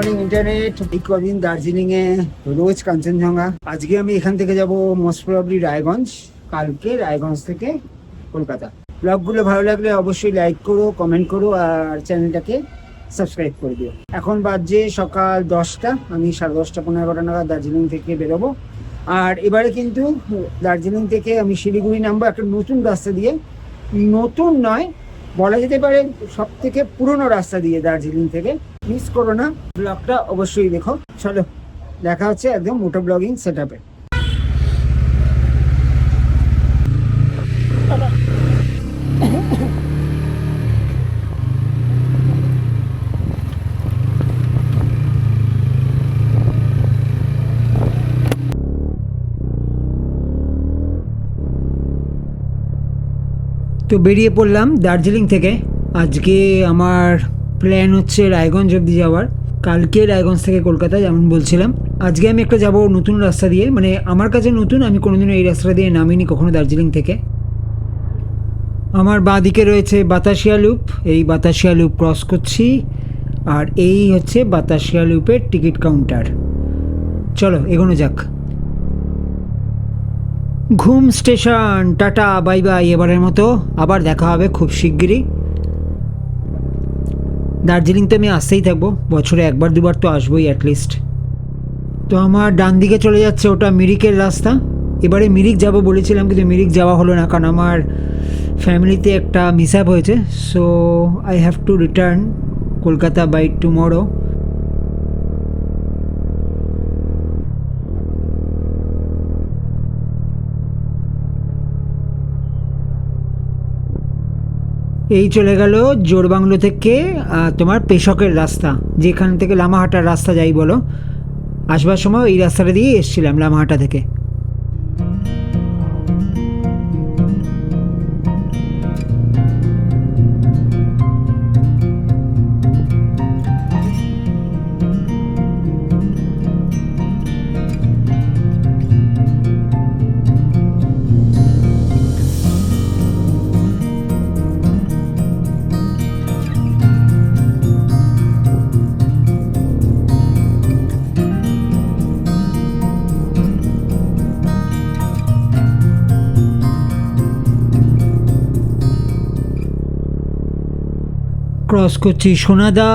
Morning internet. এই কদিন দার্জিলিংয়ে রোজ কাঞ্চনজঙ্ঘা। আজকে আমি এখান থেকে যাব মোস্ট প্রবাবলি রায়গঞ্জ, কালকে রায়গঞ্জ থেকে কলকাতা। ব্লগগুলো ভালো লাগলে অবশ্যই লাইক করো, কমেন্ট করো আর চ্যানেলটাকে সাবস্ক্রাইব করে দিও। এখন বাজে সকাল 10টা, আমি 10:30 11 নাগাদ দার্জিলিং থেকে বেরোবো। আর এবারে কিন্তু দার্জিলিং থেকে আমি শিলিগুড়ি নামবো একটা নতুন রাস্তা দিয়ে। নতুন নয়, বলা যেতে পারে সব থেকে পুরনো রাস্তা দিয়ে দার্জিলিং থেকে। মিস করো না, ব্লগটা অবশ্যই দেখো। চলো দেখা হচ্ছে একদম মোটো ব্লগিং সেট আপে। তো বেরিয়ে পড়লাম দার্জিলিং থেকে। আজকে আমার প্ল্যান হচ্ছে রায়গঞ্জ অবধি যাওয়ার, কালকে রায়গঞ্জ থেকে কলকাতা যেমন বলছিলাম। আজকে আমি একটা যাব নতুন রাস্তা দিয়ে, মানে আমার কাছে নতুন, আমি কোনোদিনও এই রাস্তা দিয়ে নামিনি কখনো দার্জিলিং থেকে। আমার বাঁ দিকে রয়েছে বাতাসিয়া লুপ, এই বাতাসিয়া লুপ ক্রস করছি আর এই হচ্ছে বাতাসিয়া লুপের টিকিট কাউন্টার। চলো এগোনো যাক। ঘুম স্টেশন, টাটা বাই বাই এবারের মতো, আবার দেখা হবে খুব শিগগিরই। দার্জিলিং তো আমি আসতেই থাকবো, বছরে একবার দুবার তো আসবোই অ্যাটলিস্ট। তো আমার ডান দিকে চলে যাচ্ছে ওটা মিরিকের রাস্তা। এবারে মিরিক যাব বলেছিলাম কিন্তু মিরিক যাওয়া হলো না, কারণ আমার ফ্যামিলিতে একটা মিসঅ্যাপ হয়েছে। So I have to return Kolkata by tomorrow. এই চলে গেল জোরবাংলো থেকে তোমার পেশকের রাস্তা, যেখান থেকে লামাহাটার রাস্তা যাই বলো। আসবার সময় এই রাস্তাটা দিয়ে এসেছিলাম লামাহাটা থেকে। ক্রস করছি সোনাদা,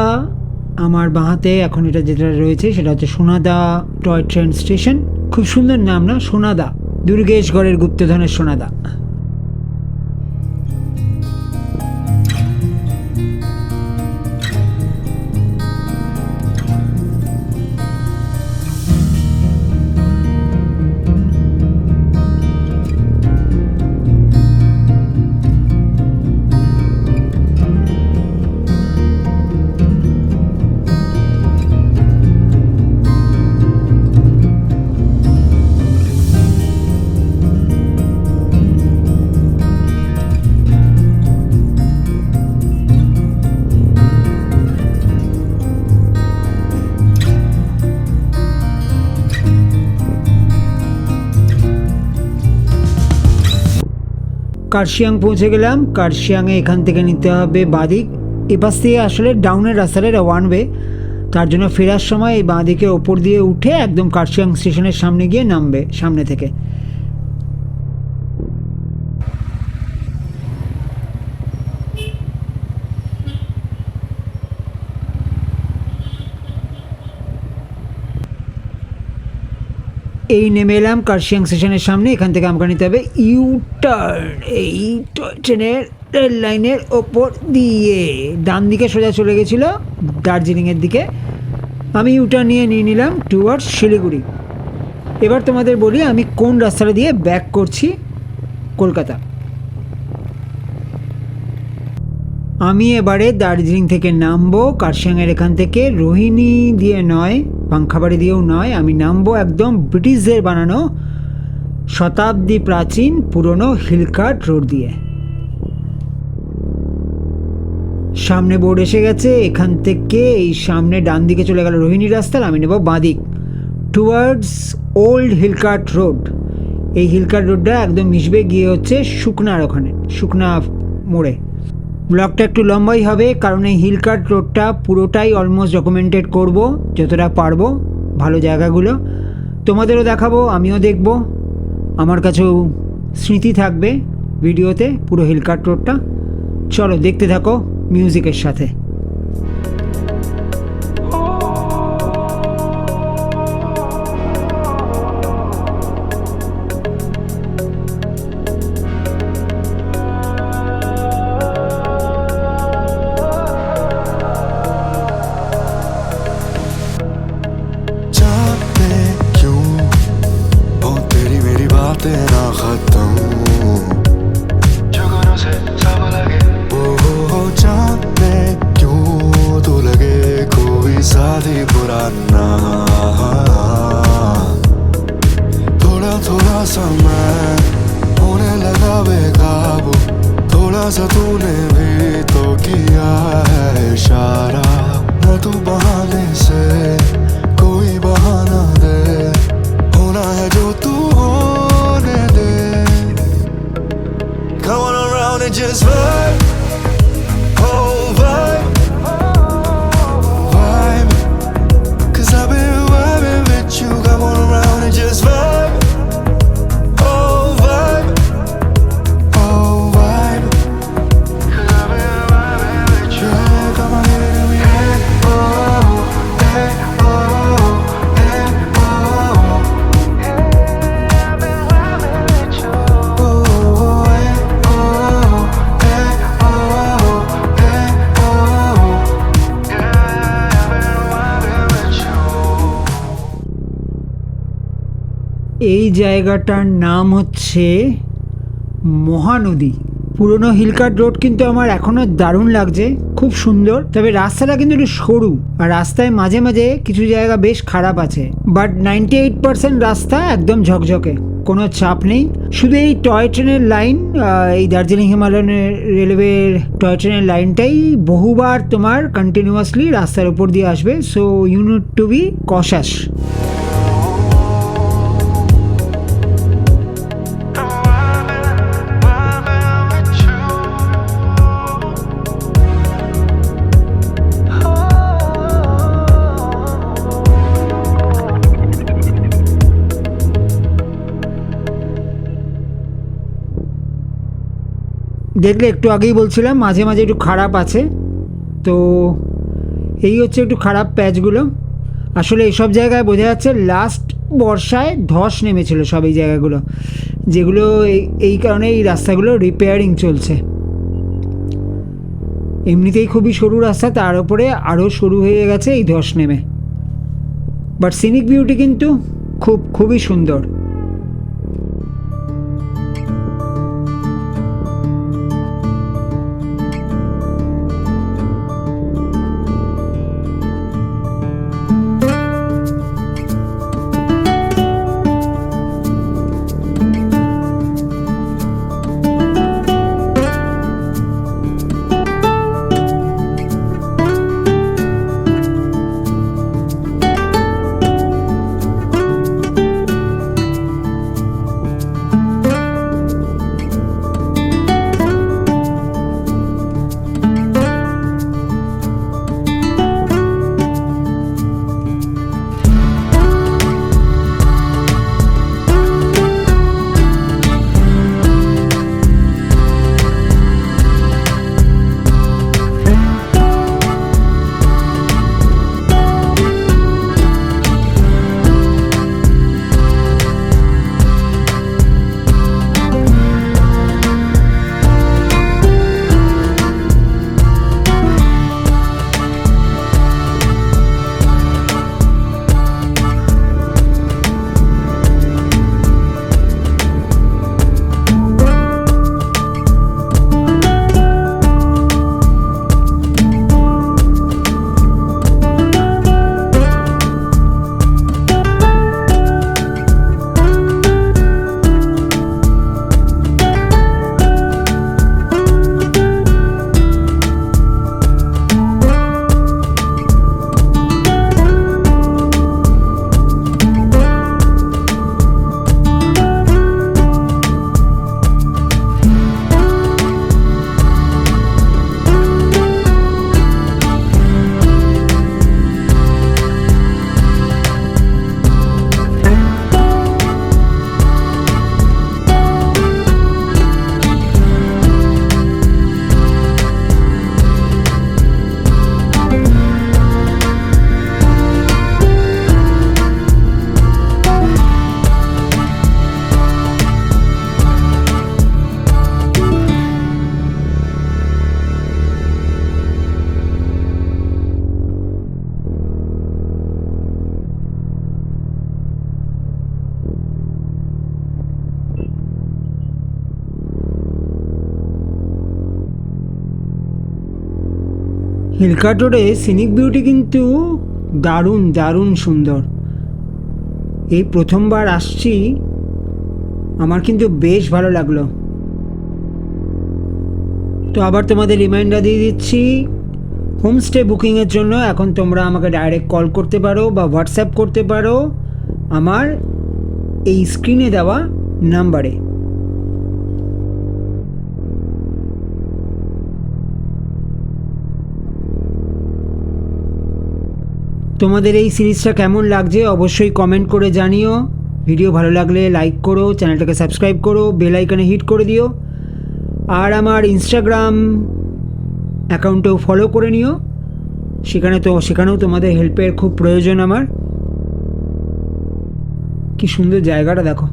আমার বাঁহাতে এখন এটা যেটা রয়েছে সেটা হচ্ছে সোনাদা টয় ট্রেন স্টেশন। খুব সুন্দর নাম না, সোনাদা, দুর্গেশগড়ের গুপ্তধনের সোনাদা। কার্শিয়াং পৌঁছে গেলাম। কার্শিয়াংয়ে এখান থেকে নিতে হবে বাঁদিক। এপাশ থেকে আসলে ডাউনের রাস্তাটা, এটা ওয়ান ওয়ে, তার জন্য ফেরার সময় এই বাঁদিকে ওপর দিয়ে উঠে একদম কার্শিয়াং স্টেশনের সামনে গিয়ে নামবে সামনে থেকে। এই নেমে এলাম কার্শিয়াং স্টেশনের সামনে। এখান থেকে আমাকে নিতে হবে ইউ টার্ন, এই ট্রেনের রেল লাইনের ওপর দিয়ে ডান দিকে সোজা চলে গেছিলো দার্জিলিংয়ের দিকে। আমি ইউটার্ন নিয়ে নিলাম টুয়ার্ডস শিলিগুড়ি। এবার তোমাদের বলি আমি কোন রাস্তাটা দিয়ে ব্যাক করছি কলকাতা। আমি এবারে দার্জিলিং থেকে নামবো কার্শিয়াংয়ের এখান থেকে, রোহিণী দিয়ে নয়, পাংখাবাড়ি দিয়েও নয়, আমি নামবো একদম ব্রিটিশদের বানানো শতাব্দী প্রাচীন পুরনো হিলকার্ট রোড দিয়ে। সামনে বোর্ড এসে গেছে, এখান থেকে এই সামনে ডান দিকে চলে গেল রোহিণী রাস্তা, আমি নেব বাঁদিক টুয়ার্ডস ওল্ড হিলকার্ট রোড। এই হিলকার্ট রোডটা একদম মিশবে গিয়ে হচ্ছে শুকনার ওখানে, শুকনা মোড়ে। ব্লগটা একটু লম্বাই হবে, কারণ এই হিল কাট রোডটা পুরোটাই অলমোস্ট ডকুমেন্টেড করব যতটা পারবো, ভালো জায়গাগুলো তোমাদেরও দেখাবো, আমিও দেখব, আমার কাছেও স্মৃতি থাকবে ভিডিওতে পুরো হিল কাট রোডটা। চলো দেখতে থাকো মিউজিকের সাথে। तेरा खत्म जुगनों से सब लगे ओ जाने क्यों तू लगे कोई साथी पुराना थोड़ा थोड़ा सा मैं होने लगा बेकाबू थोड़ा सा तूने भी तो किया है इशारा न तू बहाने से कोई बहाना दे होना है जो तू Come on around and just vibe, oh vibe, vibe. 'Cause I've been vibing with you. Come on around and just vibe, oh vibe, oh vibe. 'Cause I've been vibing with you. Yeah, come on, give me yeah, oh, hey, oh, hey, oh. Yeah, I've been vibing with you. Oh, hey. এই জায়গাটার নাম হচ্ছে মহানদী। পুরনো Hill Cart road কিন্তু আমার এখনও দারুণ লাগছে, খুব সুন্দর। তবে রাস্তাটা কিন্তু একটু সরু, আর রাস্তায় মাঝে মাঝে কিছু জায়গা বেশ খারাপ আছে, বাট 98% রাস্তা একদম ঝকঝকে, কোনো চাপ নেই। শুধু এই টয় ট্রেনের লাইন, এই দার্জিলিং হিমালয়ান রেলওয়ের টয় ট্রেনের লাইনটাই বহুবার তোমার কন্টিনিউয়াসলি রাস্তার উপর দিয়ে আসবে, so you need to be cautious. দেখলে একটু আগেই বলছিলাম মাঝে মাঝে একটু খারাপ আছে, তো এই হচ্ছে একটু খারাপ প্যাচগুলো। আসলে এইসব জায়গায় বোঝা যাচ্ছে লাস্ট বর্ষায় ধস নেমেছিল সব এই জায়গাগুলো, যেগুলো এই কারণে এই রাস্তাগুলো রিপেয়ারিং চলছে। এমনিতেই খুবই সরু রাস্তা, তার উপরে আরও সরু হয়ে গেছে এই ধস নেমে, বাট সিনিক বিউটি কিন্তু খুবই সুন্দর। হিলকাট রোডে সিনিক বিউটি কিন্তু দারুণ দারুণ সুন্দর। এই প্রথমবার আসছি, আমার কিন্তু বেশ ভালো লাগলো। তো আবার তোমাদের রিমাইন্ডার দিয়ে দিচ্ছি, হোমস্টে বুকিংয়ের জন্য এখন তোমরা আমাকে ডাইরেক্ট কল করতে পারো বা হোয়াটসঅ্যাপ করতে পারো আমার এই স্ক্রিনে দেওয়া নাম্বারে। তোমাদের এই সিরিজটা কেমন লাগছে অবশ্যই কমেন্ট করে জানিও। ভিডিও ভালো লাগলে লাইক করো, চ্যানেলটাকে সাবস্ক্রাইব করো, বেল আইকনে হিট করে দিও, আর আমার ইনস্টাগ্রাম অ্যাকাউন্টেও ফলো করে নিও। সেখানেও তোমাদের হেল্পের খুব প্রয়োজন আমার। কি সুন্দর জায়গাটা দেখো।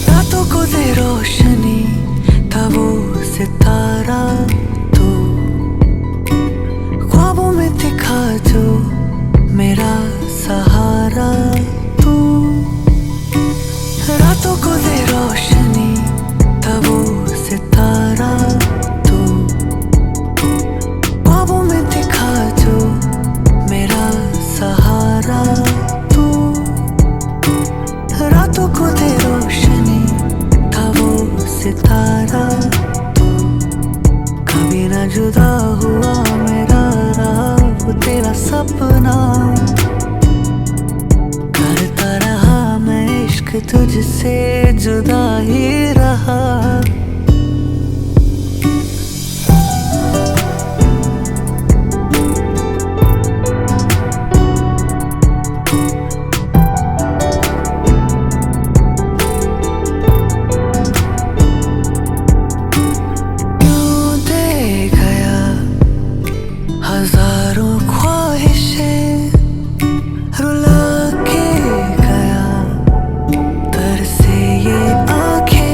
रातों को दे रोशनी था वो सितारा, तो ख्वाबों में दिखा जो मेरा सहारा तू। रातों को दे रोशनी था वो सितारा, तो ख्वाबों में दिखा जो मेरा सहारा तू। रातों को दे रोशनी था वो सितारा, तो कभी ना जुदा हुआ मेरा रहा वो तेरा सपना। करता रहा मैं इश्क तुझसे, जुदा ही रहा। यूं दे गया हजारों ख्वाहिशें, रुला के गया तरसे ये आंखें।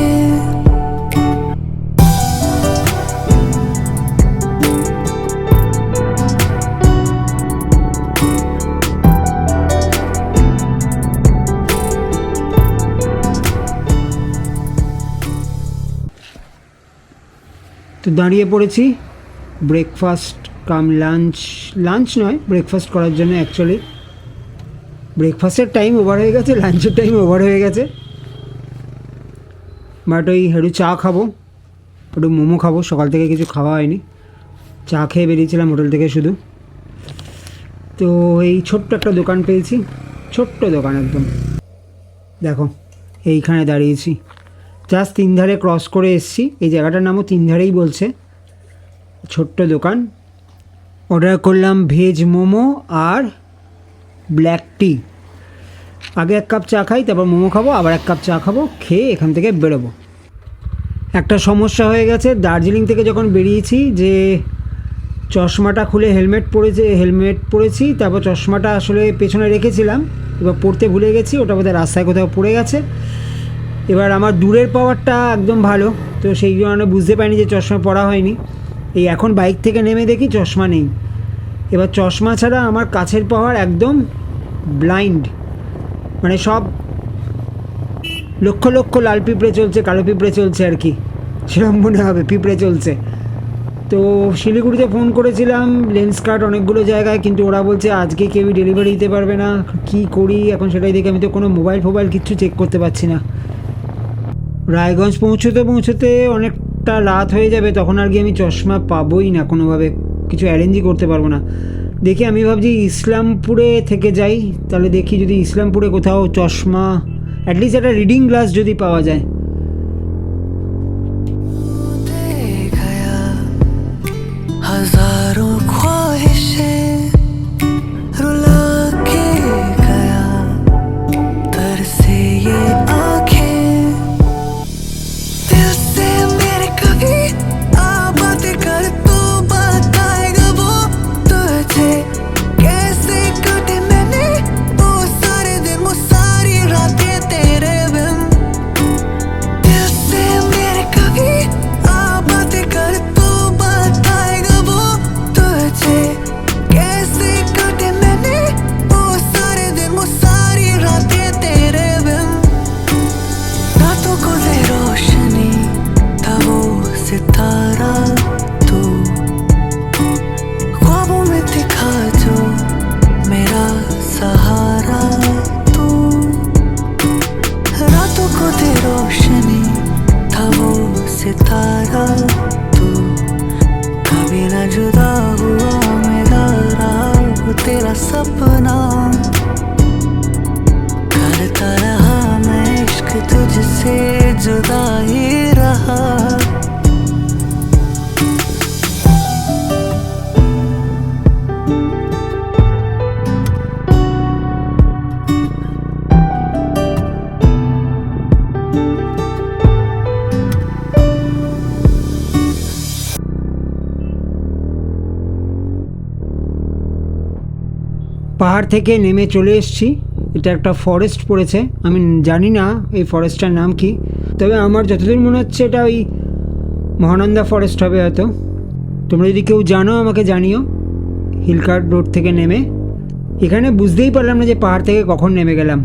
তো দাঁড়িয়ে পড়েছি ব্রেকফাস্ট কাম লাঞ্চ নয়, ব্রেকফাস্ট করার জন্য। অ্যাকচুয়ালি ব্রেকফাস্টের টাইম ওভার হয়ে গেছে, লাঞ্চের টাইম ওভার হয়ে গেছে। বাট ওই একটু চা খাবো, একটু মোমো খাবো। সকাল থেকে কিছু খাওয়া হয়নি, চা খেয়ে বেরিয়েছিলাম হোটেল থেকে শুধু। তো এই ছোট্ট একটা দোকান পেয়েছি, ছোট্ট দোকান একদম। দেখো এইখানে দাঁড়িয়েছি, জাস্ট তিন ধারে ক্রস করে এসছি। এই জায়গাটার নামও তিন ধারেই বলছে। ছোট্ট দোকান। অর্ডার করলাম ভেজ মোমো আর ব্ল্যাক টি। আগে এক কাপ চা খাই, তারপর মোমো খাবো, আবার এক কাপ চা খাবো, খেয়ে এখান থেকে বেরোবো। একটা সমস্যা হয়ে গেছে দার্জিলিং থেকে যখন বেরিয়েছি, যে চশমাটা খুলে হেলমেট পরেছি, তারপর চশমাটা আসলে পেছনে রেখেছিলাম, এবার পড়তে ভুলে গেছি। ওটা বোধহয় রাস্তায় কোথাও পড়ে গেছে। এবার আমার দূরের পাওয়ারটা একদম ভালো, তো সেই জন্য বুঝতে পারিনি যে চশমা পরা হয়নি। এই এখন বাইক থেকে নেমে দেখি চশমা নেই। এবার চশমা ছাড়া আমার কাছের পাওয়ার একদম ব্লাইন্ড, মানে সব লক্ষ লক্ষ লাল পিঁপড়ে চলছে, কালো পিঁপড়ে চলছে আর কি, সেরকম মনে হবে পিঁপড়ে চলছে। তো শিলিগুড়িতে ফোন করেছিলাম, লেন্স কার্ট অনেকগুলো জায়গায়, কিন্তু ওরা বলছে আজকে কেউই ডেলিভারি দিতে পারবে না। কি করি এখন সেটাই দেখে, আমি তো কোনো মোবাইল কিচ্ছু চেক করতে পারছি না। রায়গঞ্জ পৌঁছতে অনেকটা রাত হয়ে যাবে, তখন আর কি আমি চশমা পাবোই না, কোনোভাবে কিছু অ্যারেঞ্জই করতে পারবো না। দেখি আমি ভাবছি ইসলামপুরে থেকে যাই, তাহলে দেখি যদি ইসলামপুরে কোথাও চশমা, অ্যাটলিস্ট একটা রিডিং গ্লাস যদি পাওয়া যায়। हजारों ख्वाहिशें रुला के गया तरसे ये आंखें। दिल से मेरे कभी बातें कर, तो बताएगा वो तुझे कैसे পাহাড় থেকে নেমে চলে এসেছি। এটা একটা ফরেস্ট পড়েছে, আমি জানি না এই ফরেস্টটার নাম কি, তবে আমার যতদূর মনে হচ্ছে এটা ওই মহানন্দা ফরেস্ট হবে হয়তো। তোমরা যদি কেউ জানো আমাকে জানিও। হিলকার্ট রোড থেকে নেমে এখানে বুঝতেই পারলাম না যে পাহাড় থেকে কখন নেমে গেলাম।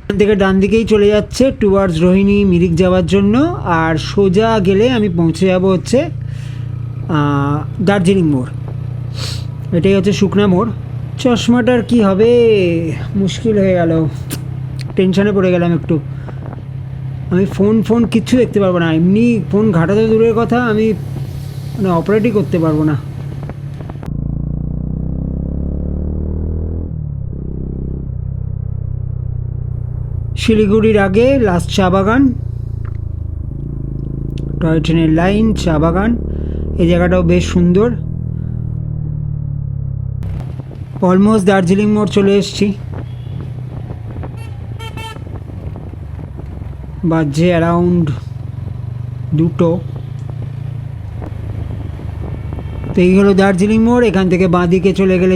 এখান থেকে ডান দিকেই চলে যাচ্ছে টুয়ার্ডস রোহিণী মিরিক যাওয়ার জন্য, আর সোজা গেলে আমি পৌঁছে যাব হচ্ছে দার্জিলিং মোড়। এটাই হচ্ছে শুকনা মোড়। চশমাটার কি হবে, মুশকিল হয়ে গেল, টেনশনে পড়ে গেলাম একটু। আমি ফোন কিচ্ছু দেখতে পারবো না, এমনি ফোন ঘাটাতে দূরের কথা, আমি মানে অপারেটই করতে পারবো না। শিলিগুড়ির আগে লাস্ট চা বাগান, টয় ট্রেনের লাইন, চা বাগান। এই জায়গাটাও বেশ সুন্দর। অলমোস্ট দার্জিলিং মোড় চলে এসেছি। বাজে অ্যারাউন্ড 2টো। তো এই হলো দার্জিলিং মোড়। এখান থেকে বাঁ দিকে চলে গেলে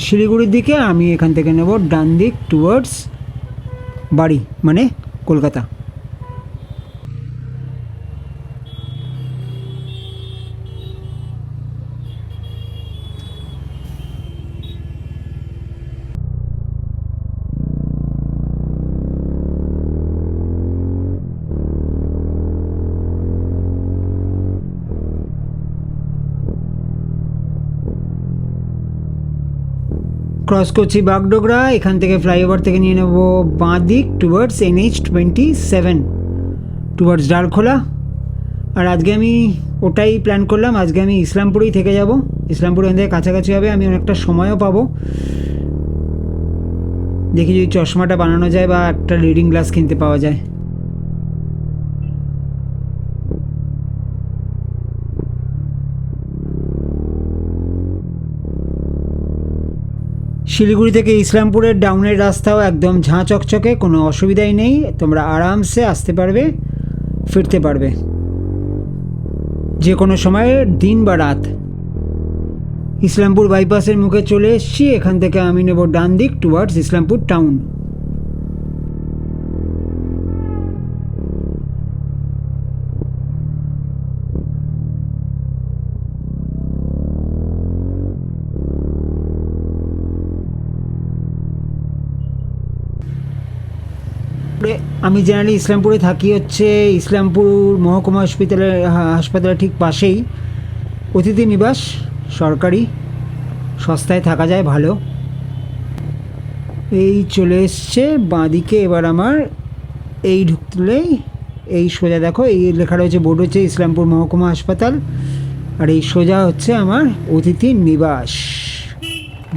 শিলিগুড়ির দিকে। আমি এখান থেকে নেব ডান দিক টুয়ার্ডস বাড়ি, মানে কলকাতা। ক্রস করছি বাগডোগরা। এখান থেকে ফ্লাইওভার থেকে নিয়ে নেব বাঁ দিক টুয়ার্ডস NH27 টুয়ার্ডস ডালখোলা। আর আজকে আমি ওটাই প্ল্যান করলাম, আজকে আমি ইসলামপুরেই থেকে যাব। ইসলামপুর এখান থেকে কাছাকাছি হবে, আমি অনেকটা সময়ও পাবো। দেখি যদি চশমাটা বানানো যায় বা একটা রিডিং গ্লাস কিনতে পাওয়া যায়। শিলিগুড়ি থেকে ইসলামপুরের ডাউনের রাস্তাও একদম ঝাঁ চকচকে, কোনো অসুবিধাই নেই, তোমরা আরামসে আসতে পারবে, ফিরতে পারবে যে কোনো সময়, দিন বা রাত। ইসলামপুর বাইপাসের মুখে চলে এসেছি। এখান থেকে আমি নেব ডান দিক টুয়ার্ডস ইসলামপুর টাউন। আমি জেনারেলি ইসলামপুরে থাকি হচ্ছে ইসলামপুর মহকুমা হাসপাতালের ঠিক পাশেই অতিথি নিবাস, সরকারি, সস্তায় থাকা যায় ভালো। এই চলে এসছে বাঁদিকে। এবার আমার এই ঢুকলেই এই সোজা দেখো এই লেখা রয়েছে, বোর্ড হচ্ছে ইসলামপুর মহকুমা হাসপাতাল, আর এই সোজা হচ্ছে আমার অতিথি নিবাস।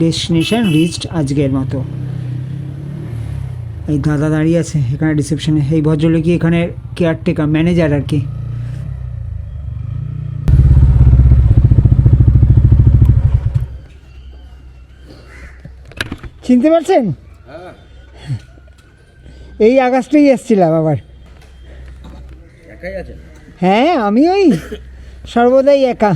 ডেস্টিনেশন রিচড আজকের মতো। এই দাদা দাঁড়িয়ে আছে এখানে রিসেপশনে, এই ভদ্রলোকই এখানে কেয়ারটেকার, ম্যানেজার আর কি। চিনতে পারছেন? এই আগস্টেই এসেছিলাম আবার। হ্যাঁ, আমি ওই সর্বদাই একা।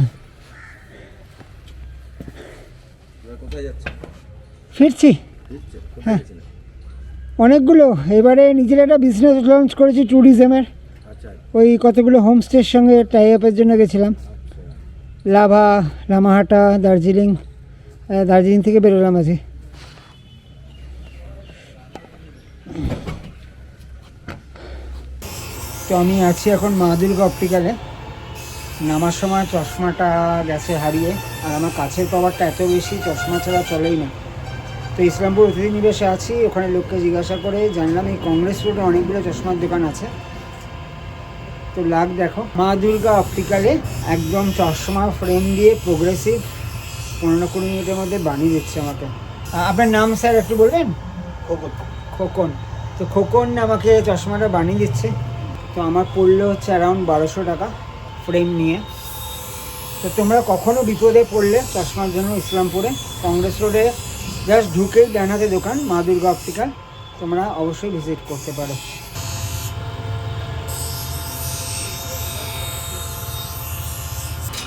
ফিরছি। হ্যাঁ, অনেকগুলো। এবারে নিজের একটা বিজনেস লঞ্চ করেছি ট্যুরিজমের। ওই কতগুলো হোমস্টের সঙ্গে টাই আপের জন্য গেছিলাম। লাভা, লামাহাটা, দার্জিলিং থেকে বেরোলাম আজকে। তো আমি আছি এখন মা দুর্গা অপটিক্যালে। নামার সময় চশমাটা গেছে হারিয়ে, আর আমার কাছের পাওয়ারটা এত বেশি, চশমা ছাড়া চলেই না। তো ইসলামপুর অতিথি নিবাসে আছি, ওখানে লোককে জিজ্ঞাসা করে জানলাম এই কংগ্রেস রোডে অনেকগুলো চশমার দোকান আছে। তো লাগ দেখো, মা দুর্গা অপটিক্যালে একদম চশমা ফ্রেম দিয়ে প্রোগ্রেসিভ 15-20 মিনিটের মধ্যে বানিয়ে দিচ্ছে আমাকে। আপনার নাম স্যার একটু বলবেন? খোকন। তো খোকন আমাকে চশমাটা বানিয়ে দিচ্ছে। তো আমার পড়লো হচ্ছে অ্যারাউন্ড 1200 টাকা ফ্রেম নিয়ে। তো তোমরা কখনও বিপদে পড়লে চশমার জন্য ইসলামপুরে কংগ্রেস রোডে জাস্ট ঢুকেই ডান হাতে দোকান মা দুর্গা অপটিক্যাল, তোমরা অবশ্যই ভিজিট করতে পারো।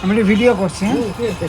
আমরা ভিডিও করছি, হ্যাঁ? ঠিক আছে